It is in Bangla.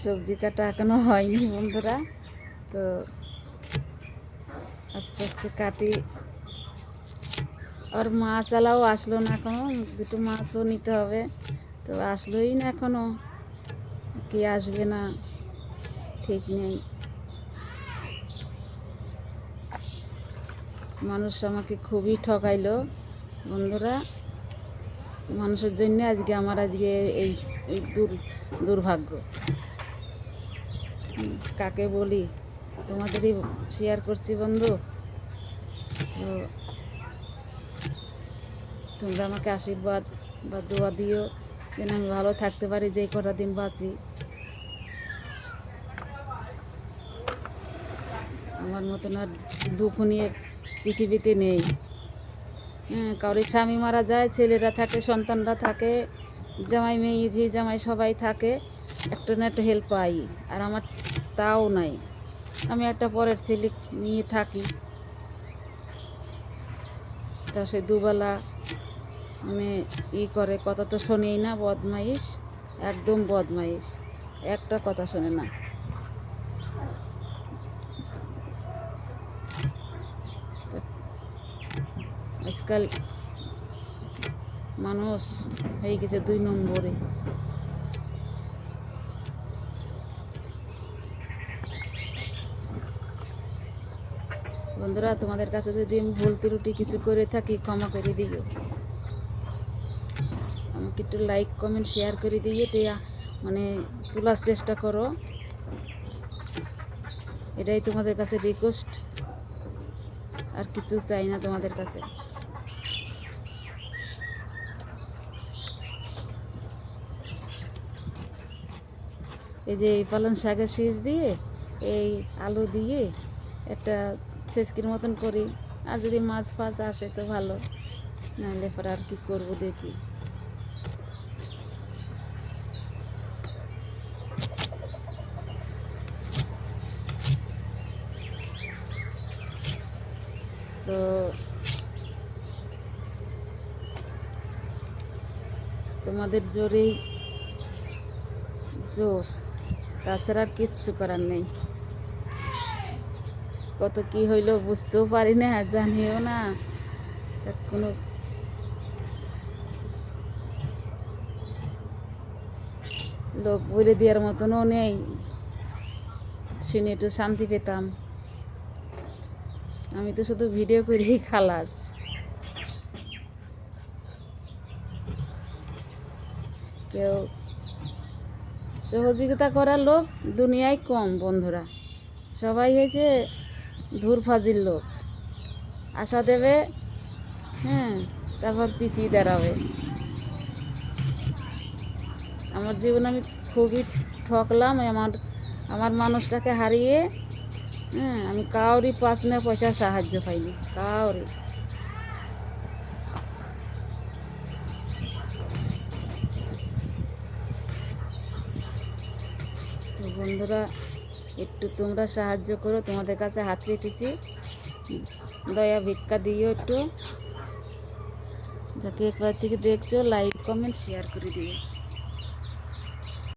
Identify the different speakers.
Speaker 1: সবজি কাটা এখনো হয়নি বন্ধুরা, তো আস্তে আস্তে কাটি। আর মাছ আলাও আসলো না এখনো, দুটো মাছও নিতে হবে, তো আসলোই না এখনো, কি আসবে না ঠিক নেই। মানুষ আমাকে খুবই ঠকাইলো বন্ধুরা, মানুষের জন্য আজকে আমার এই এই দুর্ভাগ্য। কাকে বলি, তোমাদেরই শেয়ার করছি বন্ধু। তো তোমরা আমাকে আশীর্বাদ বা দোয়া দিও যেন আমি ভালো থাকতে পারি, যেই কটা দিন বাঁচি। আমার মতন আর দুঃখ নিয়ে পৃথিবীতে নেই। কারোর স্বামী মারা যায়, ছেলেরা থাকে, সন্তানরা থাকে, জামাই মেয়ে ঝি জামাই সবাই থাকে, একটা না একটা হেল্প পাই। আর আমার তাও নাই, আমি একটা পরের ছেলে নিয়ে থাকি। তা সে দুবেলা মানে করে, কথা তো শোনেই না, বদমাইশ, একদম বদমাইশ, একটা কথা শোনে না। আজকাল মানুষ হয়ে গেছে 2 নম্বরে। বন্ধুরা, তোমাদের কাছে যদি আমি ভুল ত্রুটি কিছু করে থাকি ক্ষমা করে দিও। আমাকে একটু লাইক কমেন্ট শেয়ার করে দিয়ে মানে তোলার চেষ্টা করো, এটাই তোমাদের কাছে রিকোয়েস্ট, আর কিছু চাই না তোমাদের কাছে। এই যে এই পালং শাকের শীষ দিয়ে এই আলু দিয়ে একটা ছেচকির মতন করি, আর যদি মাছ ফাছ আসে তো ভালো, নাহলে পরে আর কি করবো দেখি। তো তোমাদের জোরেই জোর, তাছাড়া আর কিচ্ছু করার নেই। কত কি হইলো বুঝতেও পারি না, জানিও না, কোনো লোক বলে দেওয়ার মতনও নেই, শুনে একটু শান্তি পেতাম। আমি তো শুধু ভিডিও করেই খালাস। কেউ সহযোগিতা করার লোক দুনিয়ায় কম বন্ধুরা, সবাই হয়েছে ধুর ফাজিল লোক, আশা দেবে, তারপর পিছিয়ে দাঁড়াবে। আমার জীবনে আমি খুবই ঠকলাম, আমার মানুষটাকে হারিয়ে, আমি কাউরি 5 পয়সা সাহায্য পাইনি, কাউরি। তো বন্ধুরা, একটু তোমরা সাহায্য করো, তোমাদের কাছে হাত পেতেছি, দয়া ভিক্ষা দিও একটু, যাকে একবার থেকে দেখছো লাইক কমেন্ট শেয়ার করে দিও।